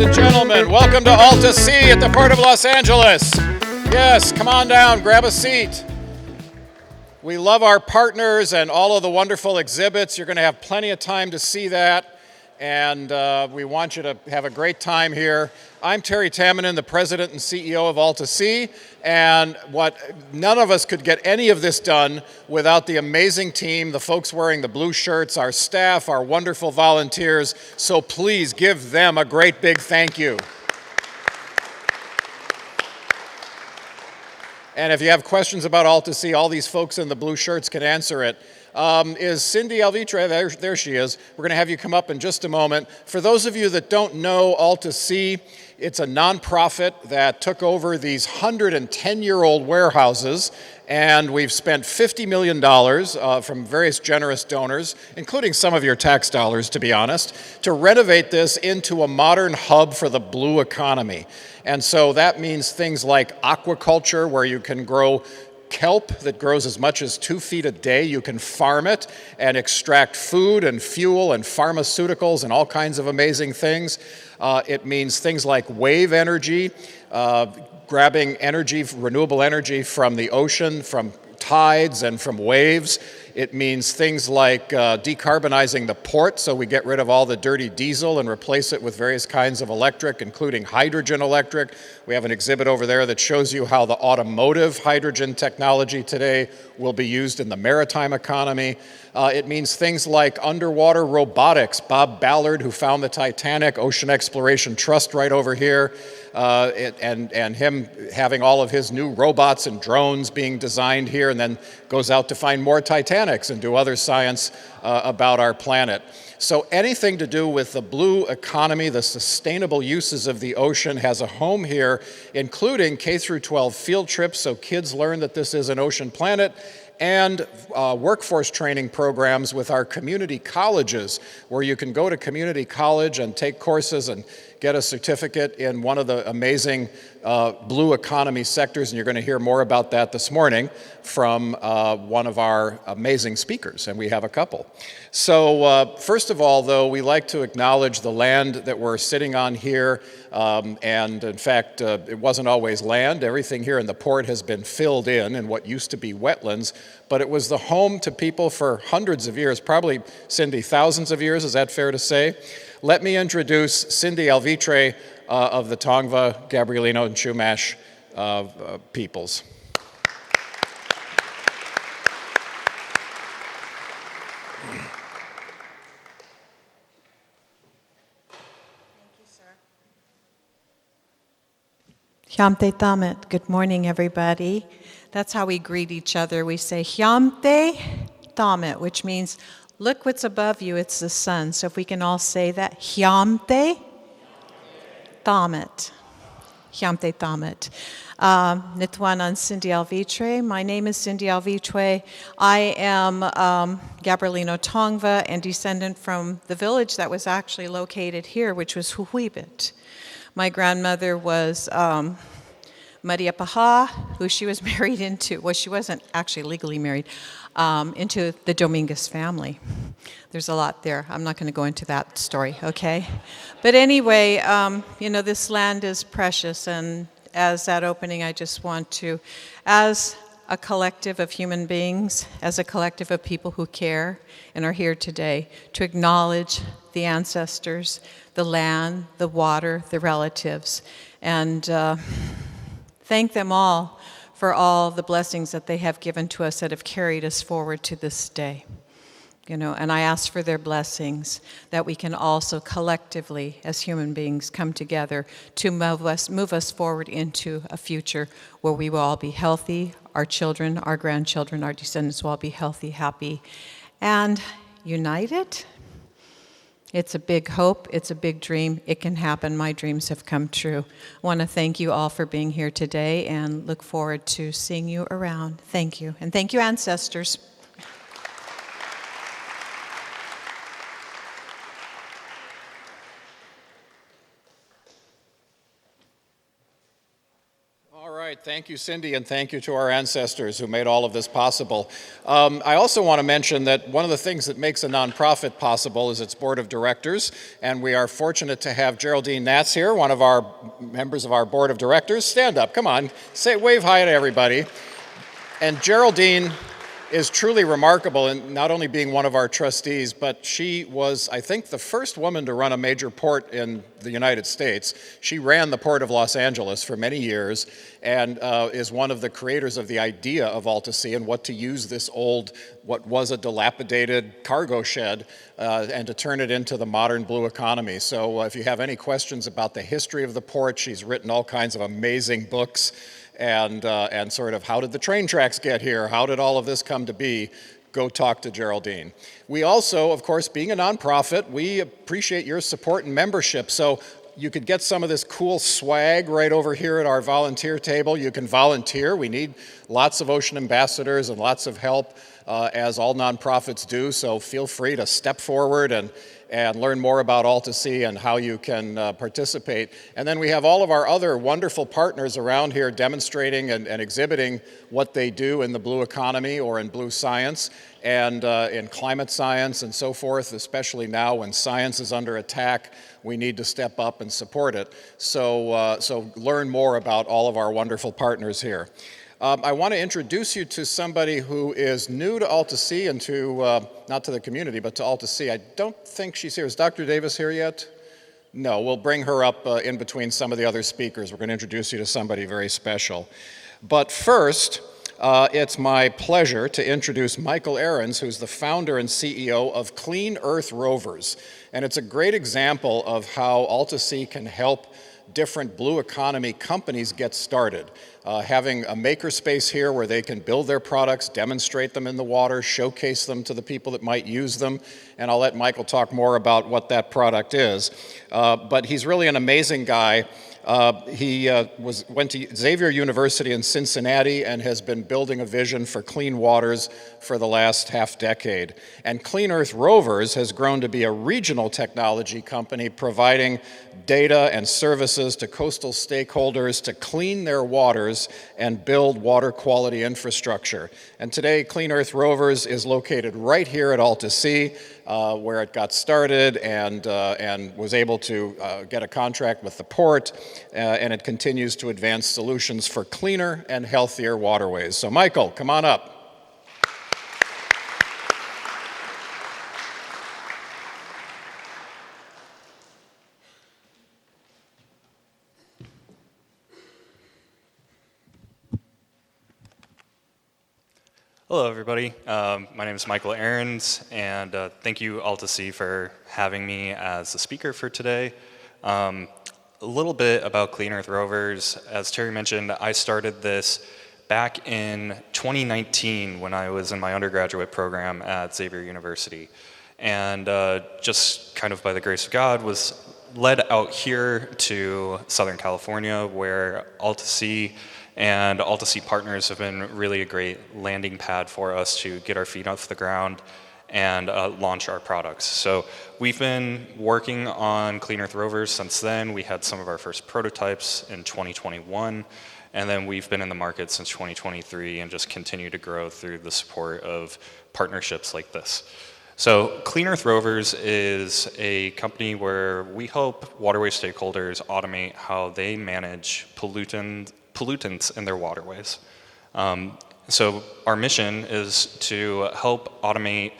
and gentlemen, welcome to AltaSea at the Port of Los Angeles. Yes, come on down, grab a seat. We love our partners and all of the wonderful exhibits. You're going to have plenty of time to see that, and we want you to have a great time here. I'm Terry Tamminen, the president and CEO of AltaSea, and none of us could get any of this done without the amazing team, the folks wearing the blue shirts, our staff, our wonderful volunteers, so please give them a great big thank you. And if you have questions about AltaSea, all these folks in the blue shirts can answer it. Is Cindy Alvitre, there she is. We're going to have you come up in just a moment. For those of you that don't know AltaSea, it's a nonprofit that took over these 110-year-old warehouses, and we've spent $50 million from various generous donors, including some of your tax dollars, to be honest, to renovate this into a modern hub for the blue economy. And so that means things like aquaculture, where you can grow kelp that grows as much as 2 feet a day. You can farm it and extract food and fuel and pharmaceuticals and all kinds of amazing things. It means things like wave energy, grabbing energy, renewable energy from the ocean, from tides and from waves. It means things like decarbonizing the port, so we get rid of all the dirty diesel and replace it with various kinds of electric, including hydrogen electric. We have an exhibit over there that shows you how the automotive hydrogen technology today will be used in the maritime economy. It means things like underwater robotics. Bob Ballard, who found the Titanic, Ocean Exploration Trust right over here, and him having all of his new robots and drones being designed here, and then goes out to find more Titanics and do other science about our planet. So anything to do with the blue economy, the sustainable uses of the ocean, has a home here, including K through 12 field trips, so kids learn that this is an ocean planet, and workforce training programs with our community colleges, where you can go to community college and take courses and get a certificate in one of the amazing blue economy sectors, and you're going to hear more about that this morning from one of our amazing speakers, and we have a couple. So first of all, though, we like to acknowledge the land that we're sitting on here, and in fact, it wasn't always land. Everything here in the port has been filled in what used to be wetlands, but it was the home to people for hundreds of years, probably, Cindy, thousands of years, is that fair to say? Let me introduce Cindy Alvitre of the Tongva, Gabrielino, and Chumash peoples. Hyamte Tamet. Good morning, everybody. That's how we greet each other. We say Hyamte Tamet, which means look what's above you, it's the sun. So if we can all say that, Hyamte Tamet. Hyamte Tamet. Nitwanan Cindy Alvitre. My name is Cindy Alvitre. I am Gabrielino Tongva and descendant from the village that was actually located here, which was Huhuibit. My grandmother was Maria Paja, who she was married into. Well, she wasn't actually legally married, into the Dominguez family. There's a lot there. I'm not going to go into that story, okay? But anyway, this land is precious, and as that opening, I just want to, as a collective of human beings, as a collective of people who care and are here today, to acknowledge the ancestors, the land, the water, the relatives, and thank them all for all the blessings that they have given to us that have carried us forward to this day. And I ask for their blessings that we can also collectively, as human beings, come together to move us forward into a future where we will all be healthy, our children, our grandchildren, our descendants will all be healthy, happy, and united. It's a big hope. It's a big dream. It can happen. My dreams have come true. I want to thank you all for being here today and look forward to seeing you around. Thank you. And thank you, ancestors. All right. Thank you, Cindy, and thank you to our ancestors who made all of this possible. I also want to mention that one of the things that makes a nonprofit possible is its board of directors, and we are fortunate to have Geraldine Natz here, one of our members of our board of directors. Stand up, come on, wave hi to everybody. And Geraldine is truly remarkable in not only being one of our trustees, but she was, I think, the first woman to run a major port in the United States. She ran the Port of Los Angeles for many years and is one of the creators of the idea of AltaSea and what to use this old, what was a dilapidated cargo shed, and to turn it into the modern blue economy. So if you have any questions about the history of the port, she's written all kinds of amazing books and sort of how did the train tracks get here? How did all of this come to be? Go talk to Geraldine. We also, of course, being a nonprofit, we appreciate your support and membership. So you could get some of this cool swag right over here at our volunteer table. You can volunteer. We need lots of ocean ambassadors and lots of help, as all nonprofits do. So feel free to step forward and learn more about AltaSea and how you can participate. And then we have all of our other wonderful partners around here demonstrating and exhibiting what they do in the blue economy or in blue science and in climate science and so forth, especially now when science is under attack. We need to step up and support it. So learn more about all of our wonderful partners here. I want to introduce you to somebody who is new to AltaSea and to, not to the community, but to AltaSea. I don't think she's here. Is Dr. Davis here yet? No, we'll bring her up in between some of the other speakers. We're going to introduce you to somebody very special. But first, it's my pleasure to introduce Michael Arens, who's the founder and CEO of Clean Earth Rovers. And it's a great example of how AltaSea can help different blue economy companies get started. Having a makerspace here where they can build their products, demonstrate them in the water, showcase them to the people that might use them, and I'll let Michael talk more about what that product is. But he's really an amazing guy. He went to Xavier University in Cincinnati and has been building a vision for clean waters for the last half decade. And Clean Earth Rovers has grown to be a regional technology company providing data and services to coastal stakeholders to clean their waters and build water quality infrastructure. And today, Clean Earth Rovers is located right here at AltaSea, where it got started and was able to get a contract with the port, and it continues to advance solutions for cleaner and healthier waterways. So Michael, come on up. Hello, everybody. My name is Michael Arens, and thank you, AltaSea, for having me as the speaker for today. A little bit about Clean Earth Rovers. As Terry mentioned, I started this back in 2019 when I was in my undergraduate program at Xavier University. And just kind of by the grace of God, was led out here to Southern California, where AltaSea and AltaSea partners have been really a great landing pad for us to get our feet off the ground and launch our products. So we've been working on Clean Earth Rovers since then. We had some of our first prototypes in 2021, and then we've been in the market since 2023 and just continue to grow through the support of partnerships like this. So Clean Earth Rovers is a company where we help waterway stakeholders automate how they manage pollutants in their waterways. So our mission is to help automate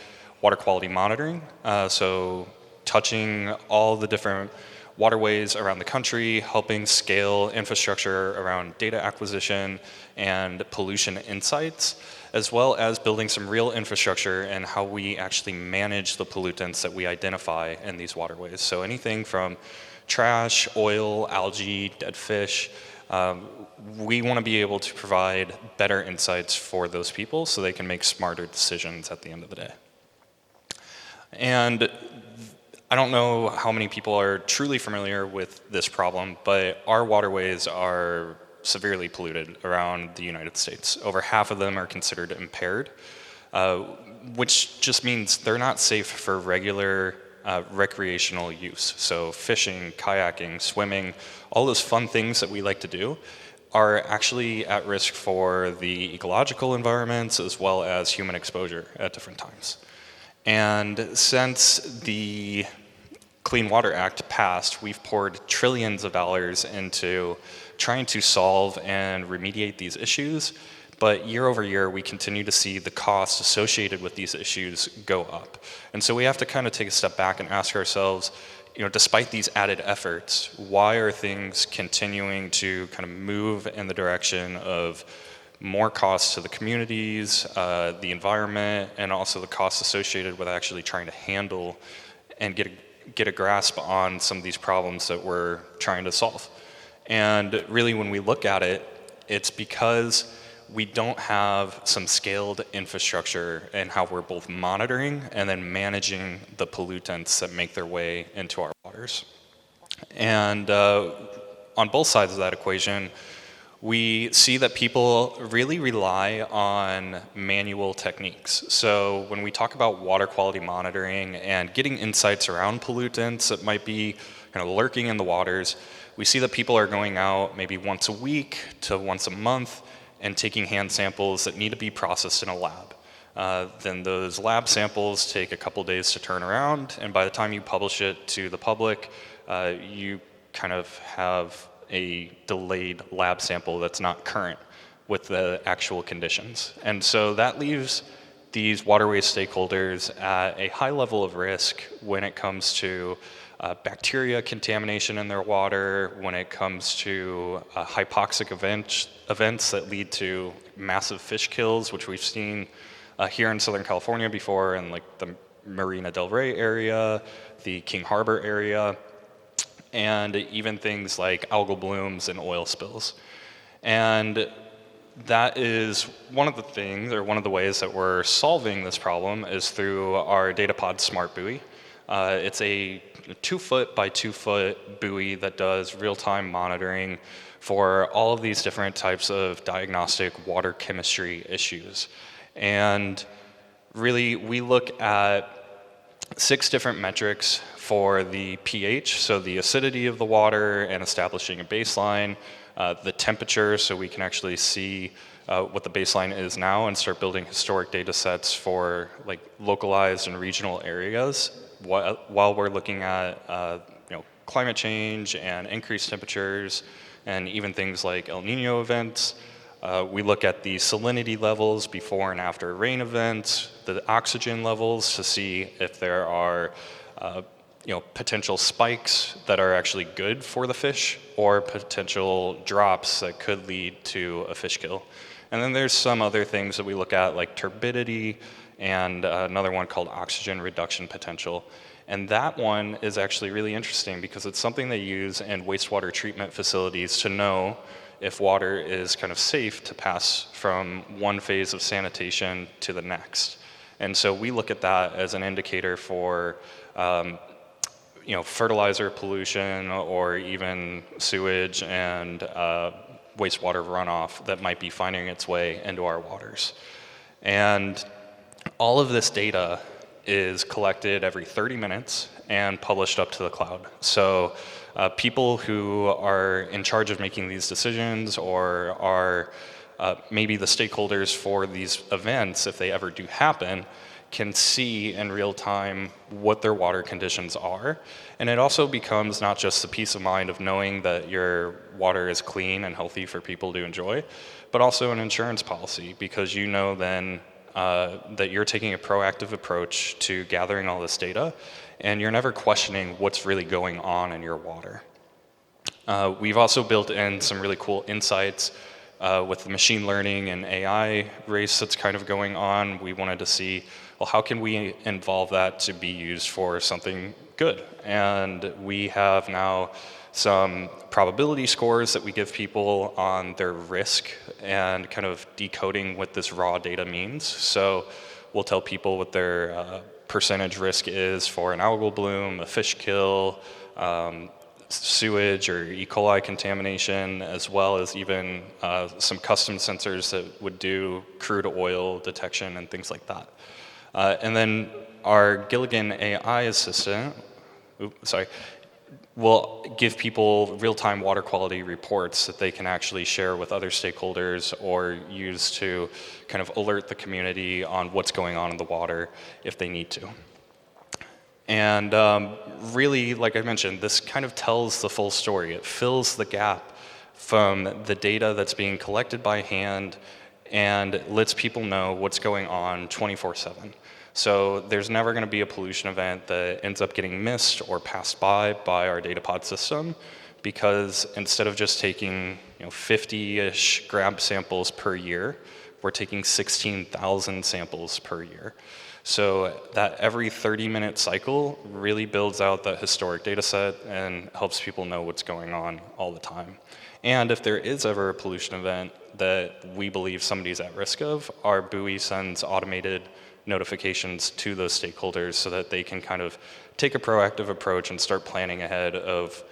water quality monitoring, so touching all the different waterways around the country, helping scale infrastructure around data acquisition and pollution insights, as well as building some real infrastructure and how we actually manage the pollutants that we identify in these waterways. So anything from trash, oil, algae, dead fish, we want to be able to provide better insights for those people so they can make smarter decisions at the end of the day. And I don't know how many people are truly familiar with this problem, but our waterways are severely polluted around the United States. Over half of them are considered impaired, which just means they're not safe for regular recreational use. So fishing, kayaking, swimming, all those fun things that we like to do are actually at risk for the ecological environments as well as human exposure at different times. And since the Clean Water Act passed, we've poured trillions of dollars into trying to solve and remediate these issues. But year over year, we continue to see the costs associated with these issues go up. And so we have to kind of take a step back and ask ourselves, despite these added efforts, why are things continuing to kind of move in the direction of more costs to the communities, the environment, and also the costs associated with actually trying to handle and get a grasp on some of these problems that we're trying to solve. And really, when we look at it, it's because we don't have some scaled infrastructure in how we're both monitoring and then managing the pollutants that make their way into our waters. And on both sides of that equation, we see that people really rely on manual techniques. So when we talk about water quality monitoring and getting insights around pollutants that might be kind of lurking in the waters, we see that people are going out maybe once a week to once a month and taking hand samples that need to be processed in a lab. Then those lab samples take a couple days to turn around, and by the time you publish it to the public, you kind of have a delayed lab sample that's not current with the actual conditions. And so that leaves these waterways stakeholders at a high level of risk when it comes to bacteria contamination in their water, when it comes to hypoxic events that lead to massive fish kills, which we've seen here in Southern California before, in like the Marina del Rey area, the King Harbor area, and even things like algal blooms and oil spills. And that is one of the things, or one of the ways that we're solving this problem is through our Datapod Smart Buoy. It's a 2-foot by 2-foot buoy that does real-time monitoring for all of these different types of diagnostic water chemistry issues. And really, we look at 6 different metrics for the pH, so the acidity of the water and establishing a baseline, the temperature, so we can actually see what the baseline is now and start building historic data sets for like localized and regional areas while we're looking at climate change and increased temperatures and even things like El Nino events. We look at the salinity levels before and after rain events, the oxygen levels to see if there are potential spikes that are actually good for the fish or potential drops that could lead to a fish kill. And then there's some other things that we look at like turbidity and another one called oxygen reduction potential. And that one is actually really interesting because it's something they use in wastewater treatment facilities to know if water is kind of safe to pass from one phase of sanitation to the next. And so we look at that as an indicator for fertilizer pollution or even sewage and wastewater runoff that might be finding its way into our waters. And all of this data is collected every 30 minutes and published up to the cloud. So people who are in charge of making these decisions or are maybe the stakeholders for these events, if they ever do happen, can see in real time what their water conditions are. And it also becomes not just the peace of mind of knowing that your water is clean and healthy for people to enjoy, but also an insurance policy, because you know then that you're taking a proactive approach to gathering all this data, and you're never questioning what's really going on in your water. We've also built in some really cool insights with the machine learning and AI race that's kind of going on. We wanted to see, well, how can we involve that to be used for something good? And we have now some probability scores that we give people on their risk and kind of decoding what this raw data means. So we'll tell people what their percentage risk is for an algal bloom, a fish kill, sewage or E. coli contamination, as well as even some custom sensors that would do crude oil detection and things like that. And then our Gilligan AI assistant, will give people real-time water quality reports that they can actually share with other stakeholders or use to kind of alert the community on what's going on in the water if they need to. And really, like I mentioned, this kind of tells the full story. It fills the gap from the data that's being collected by hand and lets people know what's going on 24/7. So there's never going to be a pollution event that ends up getting missed or passed by our data pod system, because instead of just taking 50-ish grab samples per year, we're taking 16,000 samples per year. So that every 30-minute cycle really builds out that historic data set and helps people know what's going on all the time. And if there is ever a pollution event that we believe somebody's at risk of, our buoy sends automated notifications to those stakeholders so that they can kind of take a proactive approach and start planning ahead of,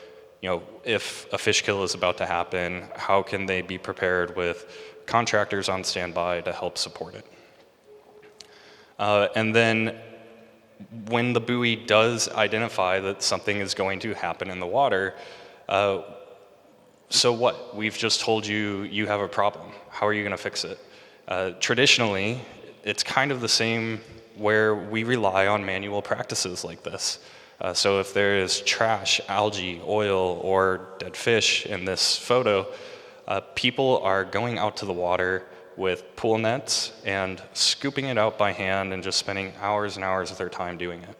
if a fish kill is about to happen, how can they be prepared with contractors on standby to help support it. And then when the buoy does identify that something is going to happen in the water, so what? We've just told you you have a problem. How are you going to fix it? Traditionally, it's kind of the same where we rely on manual practices like this. So if there is trash, algae, oil, or dead fish in this photo, people are going out to the water with pool nets and scooping it out by hand and just spending hours and hours of their time doing it.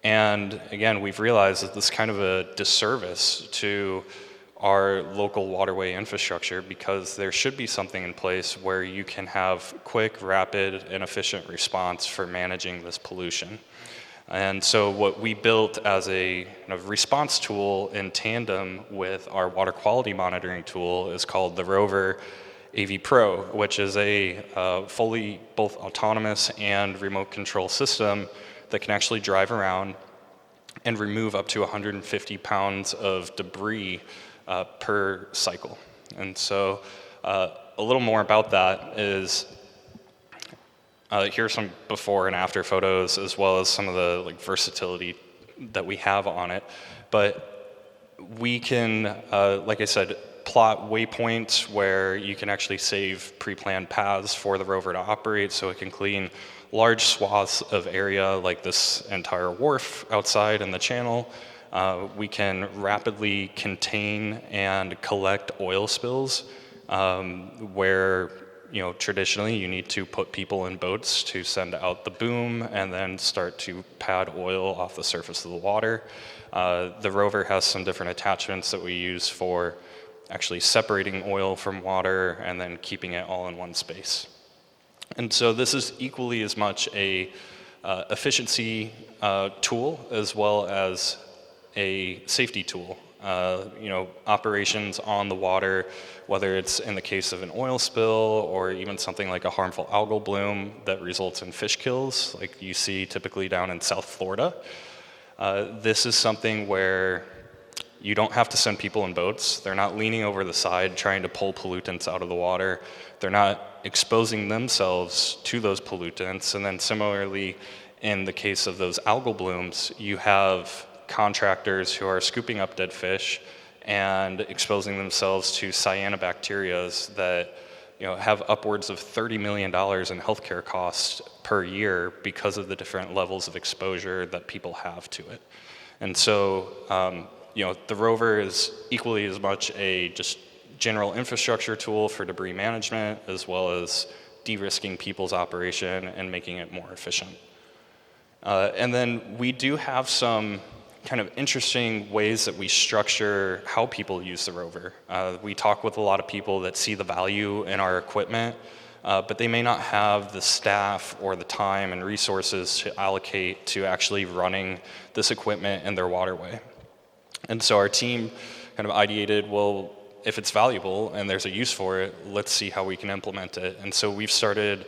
And again, we've realized that this is kind of a disservice to our local waterway infrastructure, because there should be something in place where you can have quick, rapid, and efficient response for managing this pollution. And so what we built as a response tool in tandem with our water quality monitoring tool is called the Rover AV Pro, which is a fully both autonomous and remote control system that can actually drive around and remove up to 150 pounds of debris per cycle. And so a little more about that is here's some before and after photos, as well as some of the versatility that we have on it. But we can, like I said, plot waypoints where you can actually save pre-planned paths for the rover to operate, so it can clean large swaths of area like this entire wharf outside in the channel. We can rapidly contain and collect oil spills where traditionally you need to put people in boats to send out the boom and then start to pad oil off the surface of the water. The rover has some different attachments that we use for actually separating oil from water and then keeping it all in one space. And so this is equally as much a efficiency tool as well as a safety tool. Operations on the water, whether it's in the case of an oil spill or even something like a harmful algal bloom that results in fish kills, like you see typically down in South Florida. This is something where you don't have to send people in boats. They're not leaning over the side trying to pull pollutants out of the water. They're not exposing themselves to those pollutants. And then similarly, in the case of those algal blooms, you have contractors who are scooping up dead fish and exposing themselves to cyanobacterias that have upwards of $30 million in healthcare costs per year because of the different levels of exposure that people have to it. And so the rover is equally as much a just general infrastructure tool for debris management, as well as de-risking people's operation and making it more efficient. And then we do have some kind of interesting ways that we structure how people use the rover. We talk with a lot of people that see the value in our equipment, but they may not have the staff or the time and resources to allocate to actually running this equipment in their waterway. And so our team kind of ideated, well, if it's valuable and there's a use for it, let's see how we can implement it. And so we've started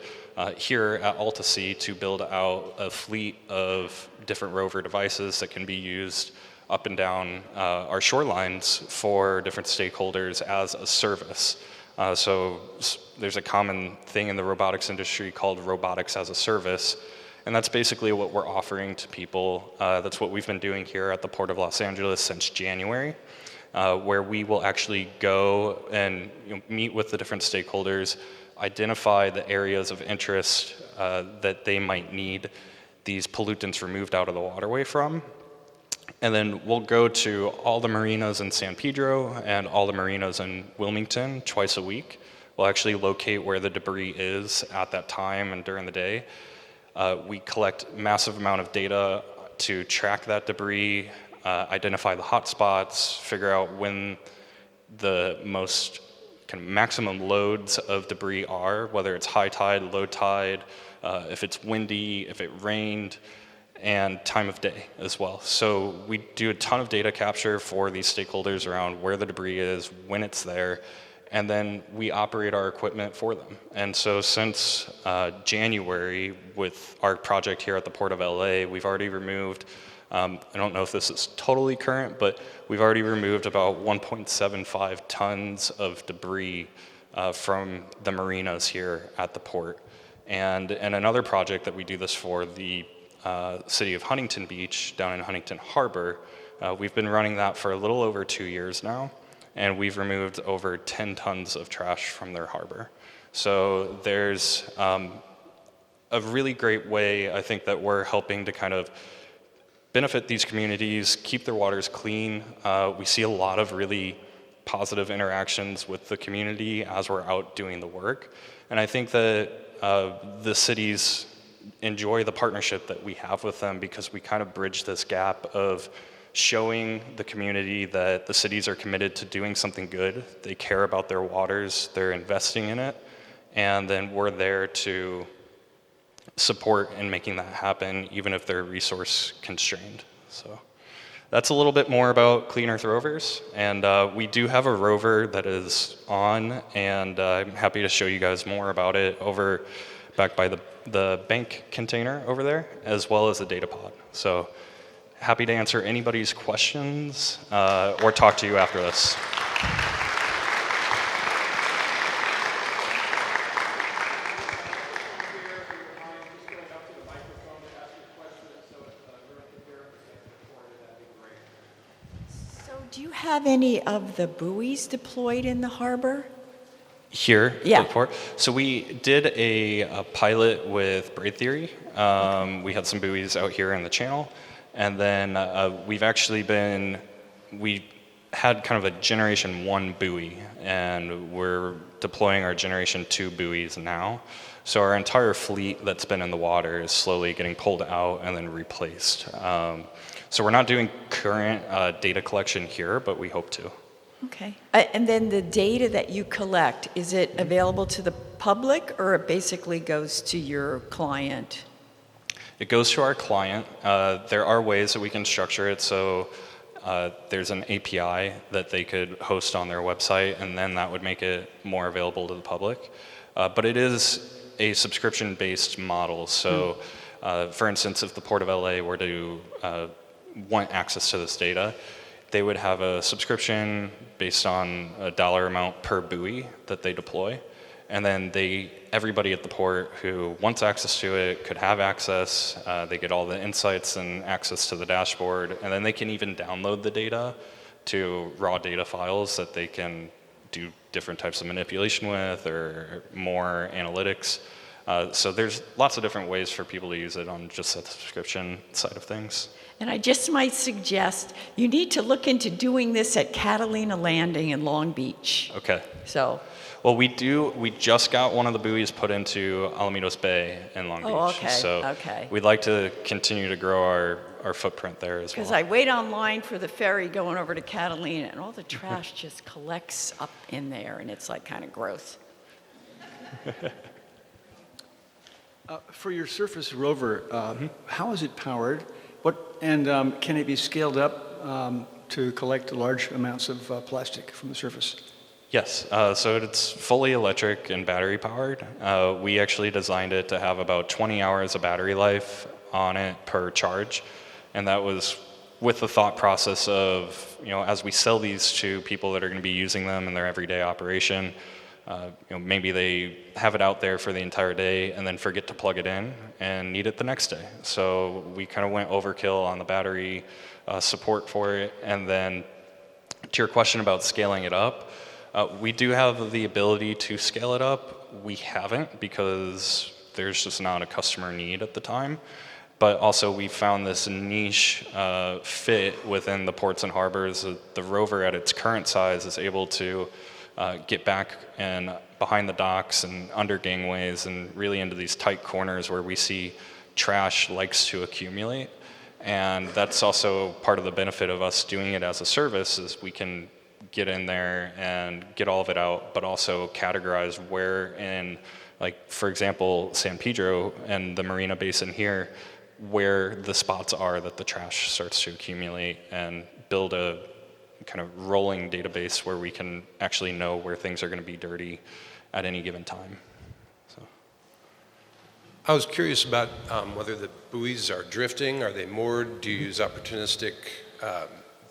here at AltaSea to build out a fleet of different rover devices that can be used up and down our shorelines for different stakeholders as a service. So there's a common thing in the robotics industry called robotics as a service. And that's basically what we're offering to people. That's what we've been doing here at the Port of Los Angeles since January, where we will actually go and meet with the different stakeholders, identify the areas of interest that they might need these pollutants removed out of the waterway from. And then we'll go to all the marinas in San Pedro and all the marinas in Wilmington twice a week. We'll actually locate where the debris is at that time and during the day. We collect massive amount of data to track that debris, identify the hot spots, figure out when the most kind of maximum loads of debris are, whether it's high tide, low tide, if it's windy, if it rained, and time of day as well. So we do a ton of data capture for these stakeholders around where the debris is, when it's there, and then we operate our equipment for them. And so since January, with our project here at the Port of LA, we've already removed, I don't know if this is totally current, but we've already removed about 1.75 tons of debris from the marinas here at the port. And another project that we do this for, the city of Huntington Beach down in Huntington Harbor, we've been running that for a little over 2 years now, and we've removed over 10 tons of trash from their harbor. So there's a really great way, I think, that we're helping to kind of benefit these communities, keep their waters clean. We see a lot of really positive interactions with the community as we're out doing the work. And I think that the cities enjoy the partnership that we have with them, because we kind of bridge this gap of showing the community that the cities are committed to doing something good. They care about their waters, they're investing in it, and then we're there to support in making that happen, even if they're resource constrained. So that's a little bit more about Clean Earth Rovers, and we do have a rover that is on, and I'm happy to show you guys more about it over back by the bank container over there, as well as the data pod. So happy to answer anybody's questions or talk to you after this. So do you have any of the buoys deployed in the harbor? Here, Yeah. at the port. So we did a pilot with Braid Theory. We had some buoys out here in the channel, and then we had kind of a generation 1 buoy, and we're deploying our generation 2 buoys now. So our entire fleet that's been in the water is slowly getting pulled out and then replaced. So we're not doing current data collection here, but we hope to. Okay. And then the data that you collect, is it available to the public, or it basically goes to your client? It goes to our client. There are ways that we can structure it, so there's an API that they could host on their website, and then that would make it more available to the public. But it is a subscription-based model. So, for instance, if the Port of LA were to want access to this data, they would have a subscription based on a dollar amount per buoy that they deploy. And then everybody at the port who wants access to it could have access. They get all the insights and access to the dashboard. And then they can even download the data to raw data files that they can do different types of manipulation with, or more analytics. So there's lots of different ways for people to use it on just the subscription side of things. And I just might suggest you need to look into doing this at Catalina Landing in Long Beach. Okay. So. Well, we just got one of the buoys put into Alamitos Bay in Long Beach. Oh, okay, So okay. we'd like to continue to grow our footprint there as well. Because I wait online for the ferry going over to Catalina, and all the trash just collects up in there, and it's like kind of gross. For your surface rover, how is it powered? Can it be scaled up to collect large amounts of plastic from the surface? Yes, so it's fully electric and battery powered. We actually designed it to have about 20 hours of battery life on it per charge. And that was with the thought process of, as we sell these to people that are going to be using them in their everyday operation, Maybe they have it out there for the entire day and then forget to plug it in and need it the next day. So we kind of went overkill on the battery support for it. And then to your question about scaling it up, we do have the ability to scale it up. We haven't because there's just not a customer need at the time. But also we found this niche fit within the ports and harbors. The Rover at its current size is able to get back and behind the docks and under gangways and really into these tight corners where we see trash likes to accumulate. And that's also part of the benefit of us doing it as a service is we can get in there and get all of it out, but also categorize where in, like, for example, San Pedro and the Marina Basin here, where the spots are that the trash starts to accumulate and build a kind of rolling database where we can actually know where things are going to be dirty at any given time. So. I was curious about whether the buoys are drifting. Are they moored? Do you use opportunistic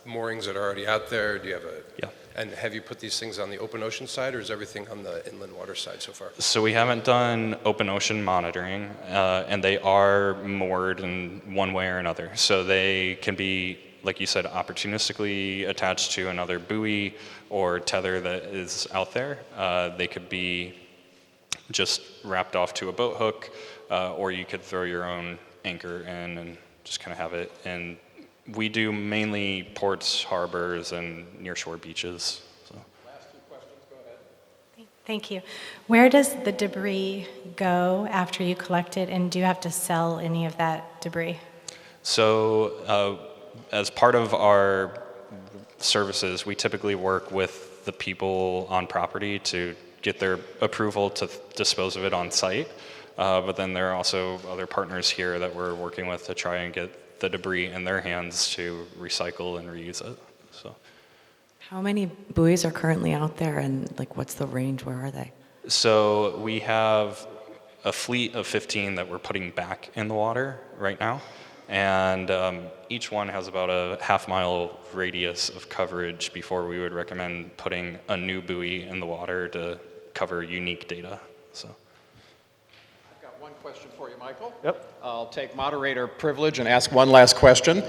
moorings that are already out there? Do you have a? Yeah. And have you put these things on the open ocean side, or is everything on the inland water side so far? So we haven't done open ocean monitoring, and they are moored in one way or another. So they can be, like you said, opportunistically attached to another buoy or tether that is out there. They could be just wrapped off to a boat hook, or you could throw your own anchor in and just kind of have it. And we do mainly ports, harbors, and nearshore beaches. So. Last two questions, go ahead. Thank you. Where does the debris go after you collect it, and do you have to sell any of that debris? So as part of our services, we typically work with the people on property to get their approval to dispose of it on site. But then there are also other partners here that we're working with to try and get the debris in their hands to recycle and reuse it. So. How many buoys are currently out there, and like what's the range? Where are they? So we have a fleet of 15 that we're putting back in the water right now. And each one has about a half-mile radius of coverage before we would recommend putting a new buoy in the water to cover unique data. So. I've got one question for you, Michael. Yep. I'll take moderator privilege and ask one last question.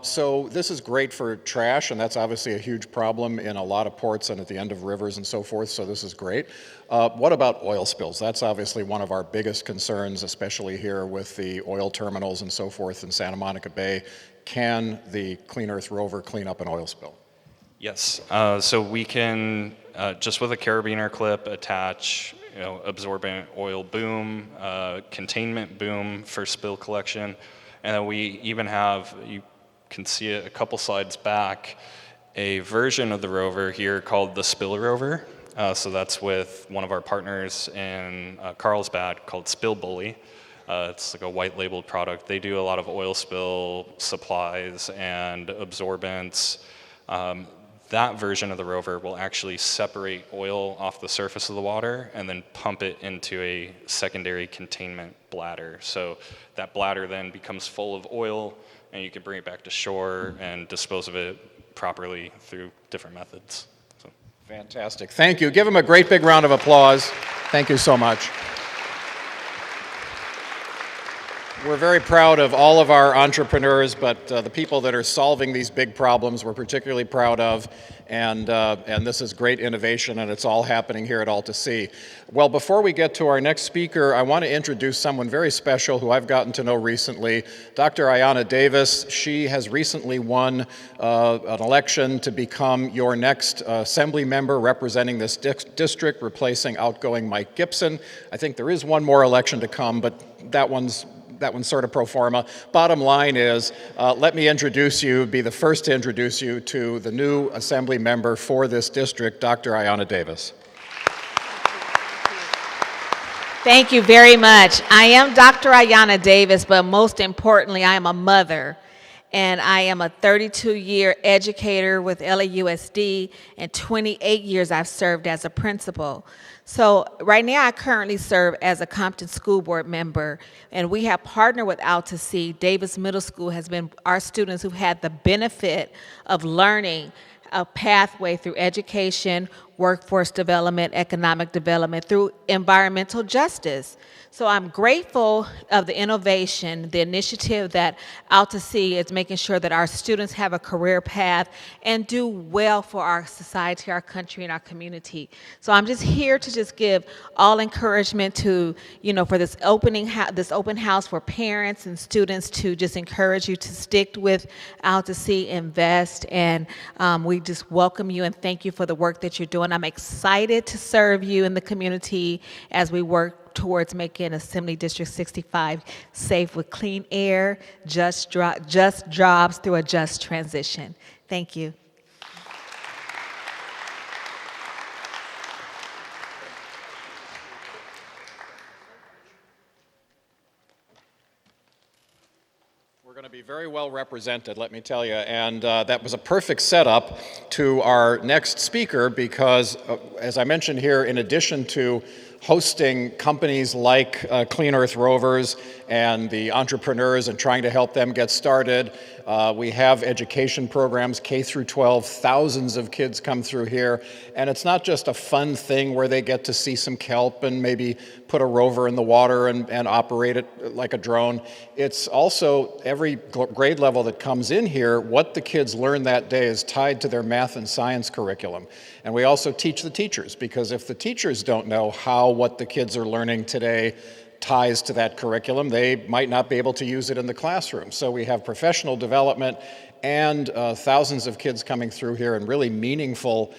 So this is great for trash, and that's obviously a huge problem in a lot of ports and at the end of rivers and so forth, so this is great. What about oil spills? That's obviously one of our biggest concerns, especially here with the oil terminals and so forth in Santa Monica Bay. Can the Clean Earth Rover clean up an oil spill? Yes, so we can, just with a carabiner clip, attach absorbent oil boom, containment boom for spill collection, and then we even have, you can see it a couple slides back, a version of the rover here called the Spill Rover. So that's with one of our partners in Carlsbad called Spill Bully. It's like a white labeled product. They do a lot of oil spill supplies and absorbents. That version of the rover will actually separate oil off the surface of the water and then pump it into a secondary containment bladder. So that bladder then becomes full of oil, and you can bring it back to shore and dispose of it properly through different methods. So. Fantastic. Thank you. Give him a great big round of applause. Thank you so much. We're very proud of all of our entrepreneurs, but the people that are solving these big problems we're particularly proud of, and this is great innovation, and it's all happening here at AltaSea. Well, before we get to our next speaker, I want to introduce someone very special who I've gotten to know recently, Dr. Ayanna Davis. She has recently won an election to become your next assembly member representing this district, replacing outgoing Mike Gibson. I think there is one more election to come, but that one's sort of pro forma. Bottom line is, let me be the first to introduce you to the new assembly member for this district, Dr. Ayanna Davis. Thank you very much. I am Dr. Ayanna Davis, but most importantly, I am a mother. And I am a 32-year educator with LAUSD, and 28 years I've served as a principal. So right now I currently serve as a Compton School Board member, and we have partnered with AltaSea. Davis Middle School has been our students who've had the benefit of learning a pathway through education, workforce development, economic development, through environmental justice. So I'm grateful of the innovation, the initiative that AltaSea is making sure that our students have a career path and do well for our society, our country, and our community. So I'm just here to just give all encouragement to, for this this open house for parents and students, to just encourage you to stick with AltaSea, invest, and we just welcome you and thank you for the work that you're doing. I'm excited to serve you in the community as we work towards making Assembly District 65 safe with clean air, just jobs through a just transition. Thank you. We're going to be very well represented, let me tell you, and that was a perfect setup to our next speaker because, as I mentioned here, in addition to hosting companies like Clean Earth Rovers and the entrepreneurs and trying to help them get started. We have education programs, K through 12, thousands of kids come through here. And it's not just a fun thing where they get to see some kelp and maybe put a rover in the water and operate it like a drone. It's also every grade level that comes in here, what the kids learn that day is tied to their math and science curriculum. And we also teach the teachers, because if the teachers don't know how what the kids are learning today ties to that curriculum, they might not be able to use it in the classroom. So we have professional development and thousands of kids coming through here and really meaningful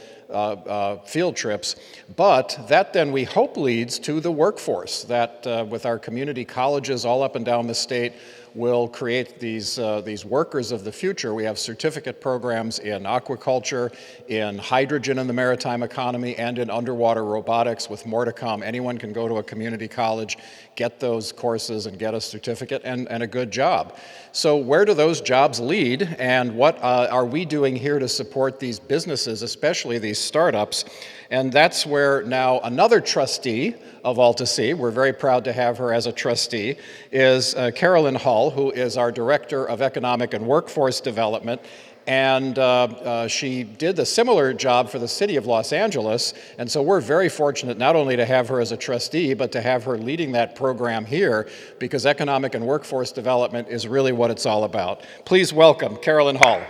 field trips. But that then we hope leads to the workforce that with our community colleges all up and down the state will create these workers of the future. We have certificate programs in aquaculture, in hydrogen in the maritime economy, and in underwater robotics, with more to come. Anyone can go to a community college, get those courses, and get a certificate and a good job. So where do those jobs lead, and what are we doing here to support these businesses, especially these startups? And that's where now another trustee of AltaSea, we're very proud to have her as a trustee, is Carolyn Hull, who is our Director of Economic and Workforce Development. And she did a similar job for the city of Los Angeles. And so we're very fortunate not only to have her as a trustee, but to have her leading that program here, because economic and workforce development is really what it's all about. Please welcome Carolyn Hull.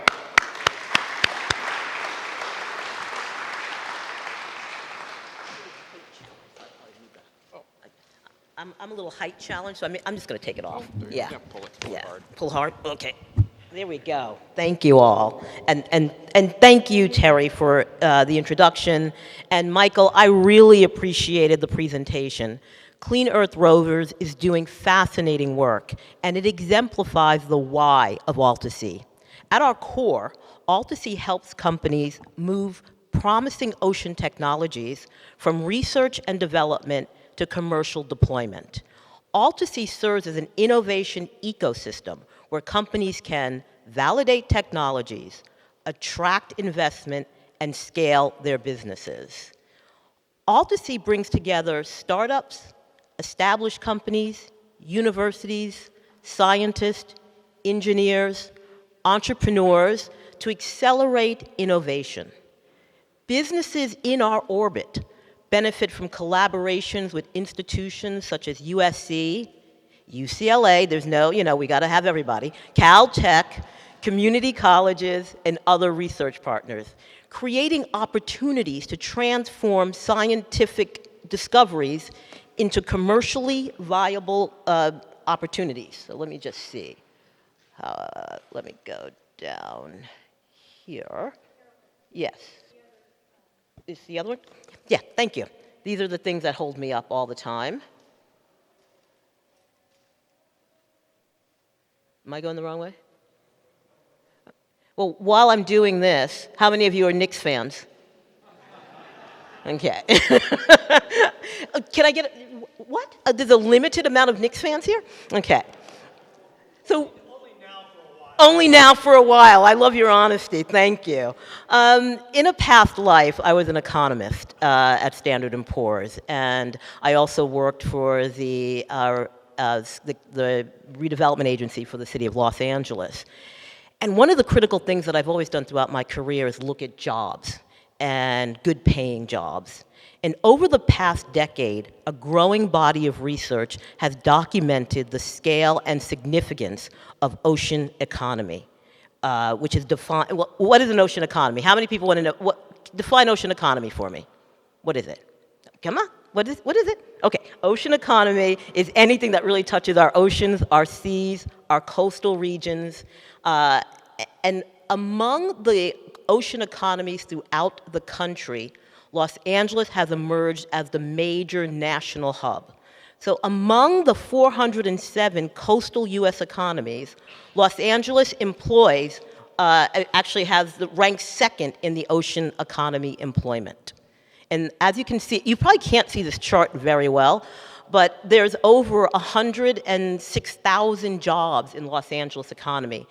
I'm a little height challenged, so I'm just going to take it off. Yeah. Pull hard. Pull hard. Okay. There we go. Thank you all. And thank you, Terry, for the introduction. And Michael, I really appreciated the presentation. Clean Earth Rovers is doing fascinating work, and it exemplifies the why of AltaSea. At our core, AltaSea helps companies move promising ocean technologies from research and development to commercial deployment. AltaSea serves as an innovation ecosystem where companies can validate technologies, attract investment, and scale their businesses. AltaSea brings together startups, established companies, universities, scientists, engineers, entrepreneurs to accelerate innovation. Businesses in our orbit benefit from collaborations with institutions such as USC, UCLA, there's no, we got to have everybody, Caltech, community colleges, and other research partners, creating opportunities to transform scientific discoveries into commercially viable opportunities. So let me just see. Let me go down here. Yes. Is the other one? Yeah, thank you. These are the things that hold me up all the time. Am I going the wrong way? Well, while I'm doing this, how many of you are Knicks fans? Okay. Can I get what? There's a limited amount of Knicks fans here? Okay. So, only now for a while. I love your honesty. Thank you. In a past life, I was an economist at Standard & Poor's, and I also worked for the redevelopment agency for the city of Los Angeles. And one of the critical things that I've always done throughout my career is look at jobs and good paying jobs. And over the past decade, a growing body of research has documented the scale and significance of ocean economy, which is defined. Well, what is an ocean economy? How many people want to know? Define ocean economy for me. What is it? Come on. What is it? Okay, ocean economy is anything that really touches our oceans, our seas, our coastal regions, and among the ocean economies throughout the country, Los Angeles has emerged as the major national hub. So among the 407 coastal U.S. economies, Los Angeles employs, actually ranks second in the ocean economy employment. And as you can see, you probably can't see this chart very well, but there's over 106,000 jobs in Los Angeles County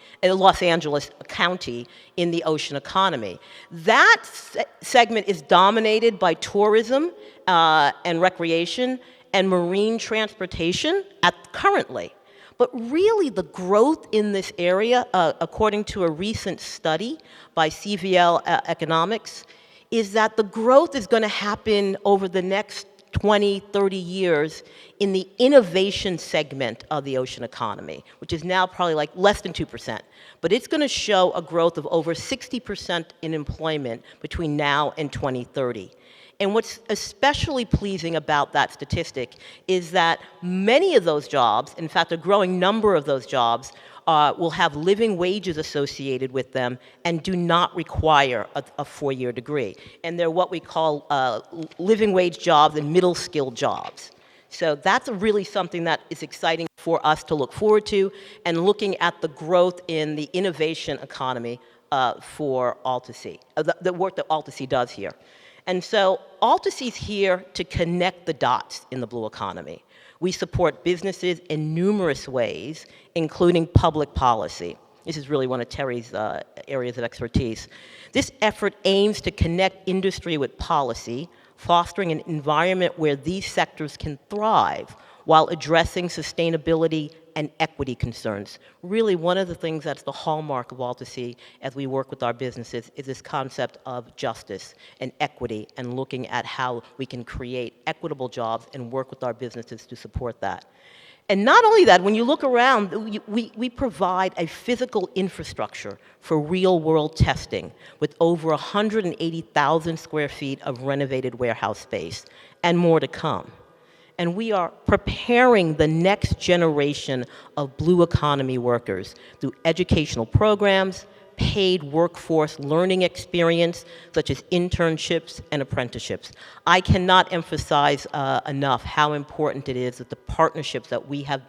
in the ocean economy. That segment is dominated by tourism and recreation and marine transportation currently. But really the growth in this area, according to a recent study by CVL Economics, is that the growth is going to happen over the next 20, 30 years in the innovation segment of the ocean economy, which is now probably like less than 2%. But it's going to show a growth of over 60% in employment between now and 2030. And what's especially pleasing about that statistic is that many of those jobs, in fact, a growing number of those jobs, will have living wages associated with them and do not require a four-year degree. And they're what we call living wage jobs and middle-skilled jobs. So that's really something that is exciting for us to look forward to, and looking at the growth in the innovation economy for AltaSea, the work that AltaSea does here. And so AltaSea is here to connect the dots in the blue economy. We support businesses in numerous ways, including public policy. This is really one of Terry's areas of expertise. This effort aims to connect industry with policy, fostering an environment where these sectors can thrive while addressing sustainability and equity concerns. Really, one of the things that's the hallmark of AltaSea as we work with our businesses is this concept of justice and equity, and looking at how we can create equitable jobs and work with our businesses to support that. And not only that, when you look around, we provide a physical infrastructure for real-world testing with over 180,000 square feet of renovated warehouse space, and more to come. And we are preparing the next generation of blue economy workers through educational programs, paid workforce learning experience, such as internships and apprenticeships. I cannot emphasize enough how important it is that the partnerships that we have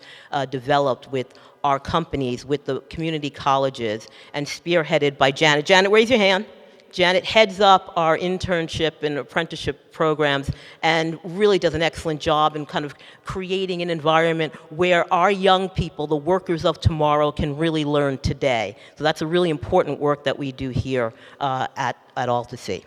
developed with our companies, with the community colleges, and spearheaded by Janet. Janet, raise your hand. Janet heads up our internship and apprenticeship programs and really does an excellent job in kind of creating an environment where our young people, the workers of tomorrow, can really learn today. So that's a really important work that we do here at AltaSea.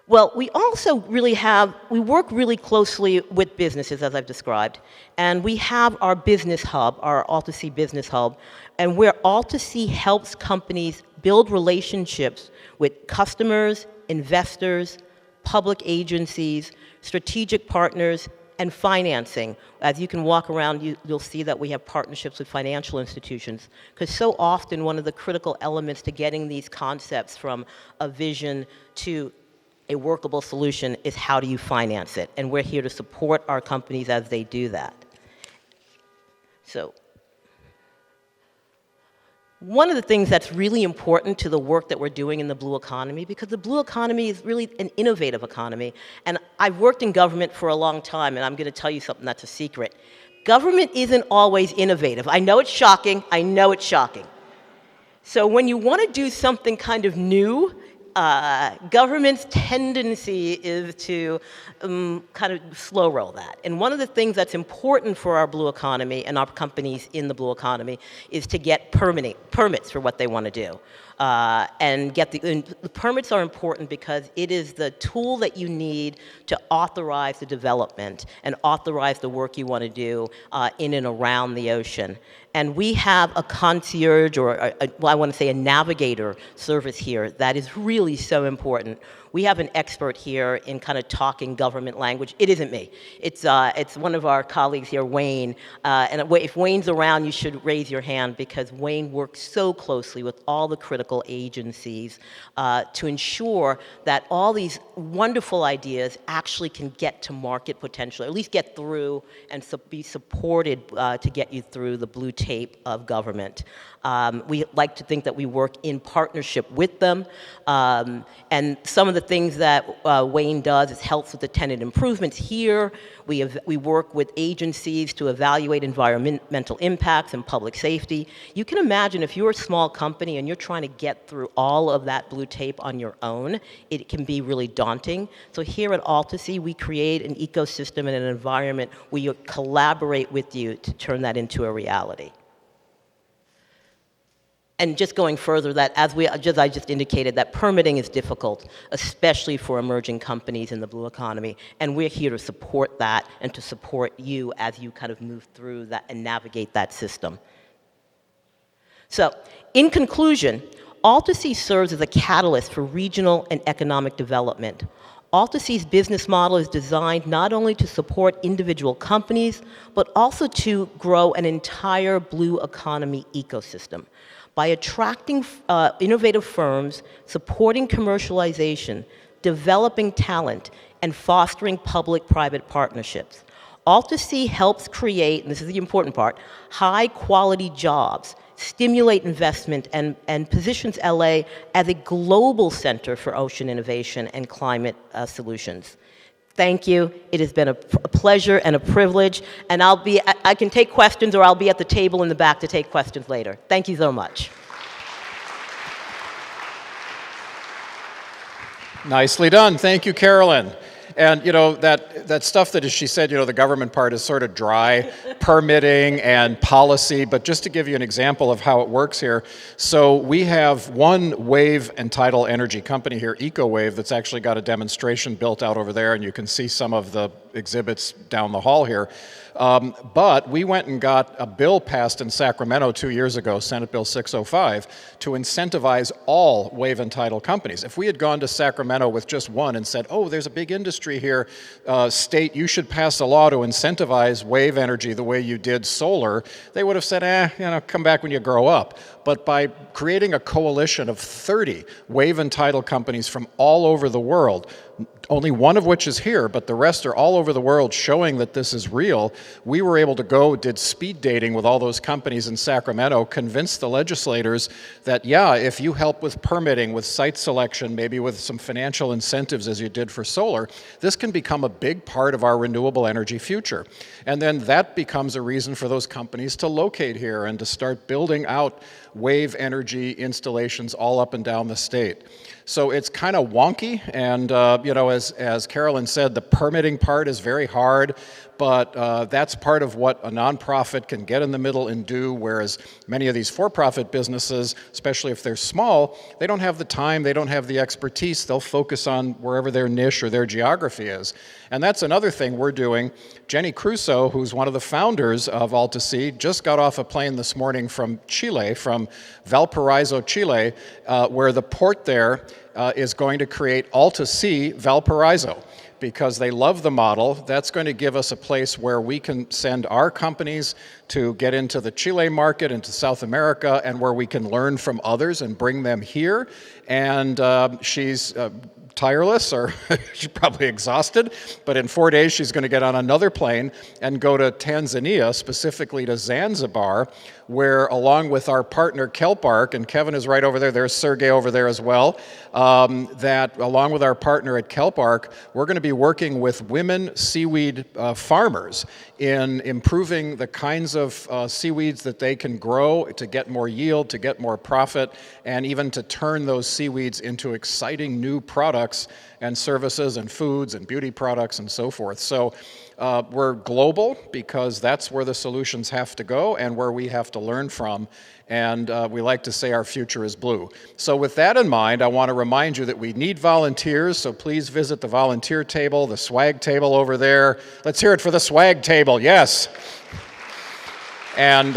Well, we also we work really closely with businesses, as I've described, and we have our business hub, our AltaSea Business Hub, and where AltaSea helps companies build relationships with customers, investors, public agencies, strategic partners, and financing. As you can walk around, you'll see that we have partnerships with financial institutions, because so often one of the critical elements to getting these concepts from a vision to a workable solution is how do you finance it, and we're here to support our companies as they do that. So, one of the things that's really important to the work that we're doing in the blue economy, because the blue economy is really an innovative economy, and I've worked in government for a long time, and I'm going to tell you something that's a secret. Government isn't always innovative. I know it's shocking. I know it's shocking. So when you want to do something kind of new, government's tendency is to kind of slow roll that. And one of the things that's important for our blue economy and our companies in the blue economy is to get permits for what they want to do. and the permits are important because it is the tool that you need to authorize the development and authorize the work you want to do in and around the ocean. And we have a concierge, or I want to say a navigator service here that is really so important. We have an expert here in kind of talking government language. It isn't me. It's one of our colleagues here, Wayne. And if Wayne's around, you should raise your hand because Wayne works so closely with all the critical agencies to ensure that all these wonderful ideas actually can get to market potential, or at least get through and be supported to get you through the blue tape of government. We like to think that we work in partnership with them. And some of the things that Wayne does is helps with the tenant improvements here. We work with agencies to evaluate environmental impacts and public safety. You can imagine if you're a small company and you're trying to get through all of that blue tape on your own, it can be really daunting. So here at AltaSea, we create an ecosystem and an environment where you collaborate with you to turn that into a reality. And just going further, that as I just indicated, that permitting is difficult, especially for emerging companies in the blue economy. And we're here to support that and to support you as you kind of move through that and navigate that system. So, in conclusion, AltaSea serves as a catalyst for regional and economic development. AltaSea's business model is designed not only to support individual companies, but also to grow an entire blue economy ecosystem. By attracting innovative firms, supporting commercialization, developing talent, and fostering public-private partnerships. AltaSea helps create, and this is the important part, high-quality jobs, stimulate investment, and positions LA as a global center for ocean innovation and climate solutions. Thank you. It has been a pleasure and a privilege, and I can take questions, or I'll be at the table in the back to take questions later. Thank you so much. Nicely done. Thank you, Carolyn. And, that stuff that, as she said, the government part is sort of dry, permitting and policy. But just to give you an example of how it works here, so we have one wave and tidal energy company here, EcoWave, that's actually got a demonstration built out over there, and you can see some of the exhibits down the hall here. But we went and got a bill passed in Sacramento 2 years ago, Senate Bill 605, to incentivize all wave and tidal companies. If we had gone to Sacramento with just one and said, oh, there's a big industry here, state, you should pass a law to incentivize wave energy the way you did solar, they would have said, come back when you grow up. But by creating a coalition of 30 wave and tidal companies from all over the world, only one of which is here, but the rest are all over the world showing that this is real, we were able to did speed dating with all those companies in Sacramento, convince the legislators that, if you help with permitting, with site selection, maybe with some financial incentives as you did for solar, this can become a big part of our renewable energy future. And then that becomes a reason for those companies to locate here and to start building out wave energy installations all up and down the state. So it's kind of wonky, and as Carolyn said, the permitting part is very hard, but that's part of what a nonprofit can get in the middle and do, whereas many of these for-profit businesses, especially if they're small, they don't have the time, they don't have the expertise, they'll focus on wherever their niche or their geography is. And that's another thing we're doing. Jenny Crusoe, who's one of the founders of AltaSea, just got off a plane this morning from Chile, from Valparaiso, Chile, where the port there is going to create AltaSea Valparaiso. Because they love the model, that's going to give us a place where we can send our companies to get into the Chile market, into South America, and where we can learn from others and bring them here. And she's tireless, or she's probably exhausted, but in 4 days she's going to get on another plane and go to Tanzania, specifically to Zanzibar, where along with our partner Kelpark, and Kevin is right over there, there's Sergey over there as well, that along with our partner at Kelpark, we're going to be working with women seaweed farmers in improving the kinds of seaweeds that they can grow to get more yield, to get more profit, and even to turn those seaweeds into exciting new products and services and foods and beauty products and so forth. So We're global because that's where the solutions have to go and where we have to learn from. And we like to say our future is blue. So with that in mind, I want to remind you that we need volunteers, so please visit the volunteer table, the swag table over there. Let's hear it for the swag table, yes. And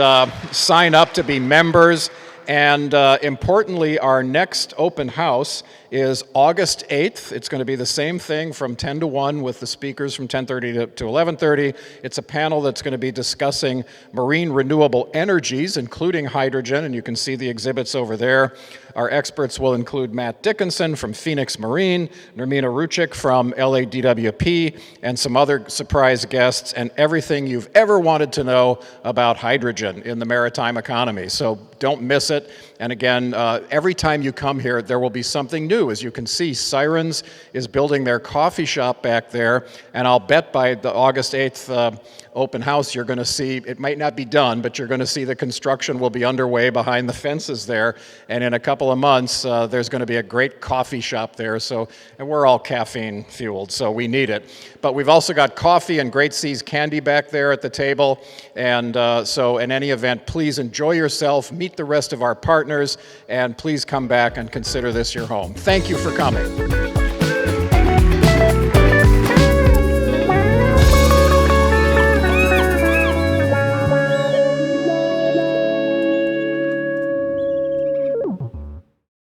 sign up to be members. And importantly, our next open house is August 8th. It's going to be the same thing from 10 to 1 with the speakers from 10:30 to 11:30. It's a panel that's going to be discussing marine renewable energies, including hydrogen, and you can see the exhibits over there. Our experts will include Matt Dickinson from Phoenix Marine, Nermina Ruchik from LADWP, and some other surprise guests, and everything you've ever wanted to know about hydrogen in the maritime economy. So don't miss it. And again, every time you come here, there will be something new. As you can see, Sirens is building their coffee shop back there, and I'll bet by the August 8th open house, you're going to see, it might not be done, but you're going to see the construction will be underway behind the fences there, and in a couple of months, there's going to be a great coffee shop there, so, and we're all caffeine fueled, so we need it. But we've also got coffee and Great Seas candy back there at the table, and so in any event, please enjoy yourself, meet the rest of our partners, and please come back and consider this your home. Thank you for coming.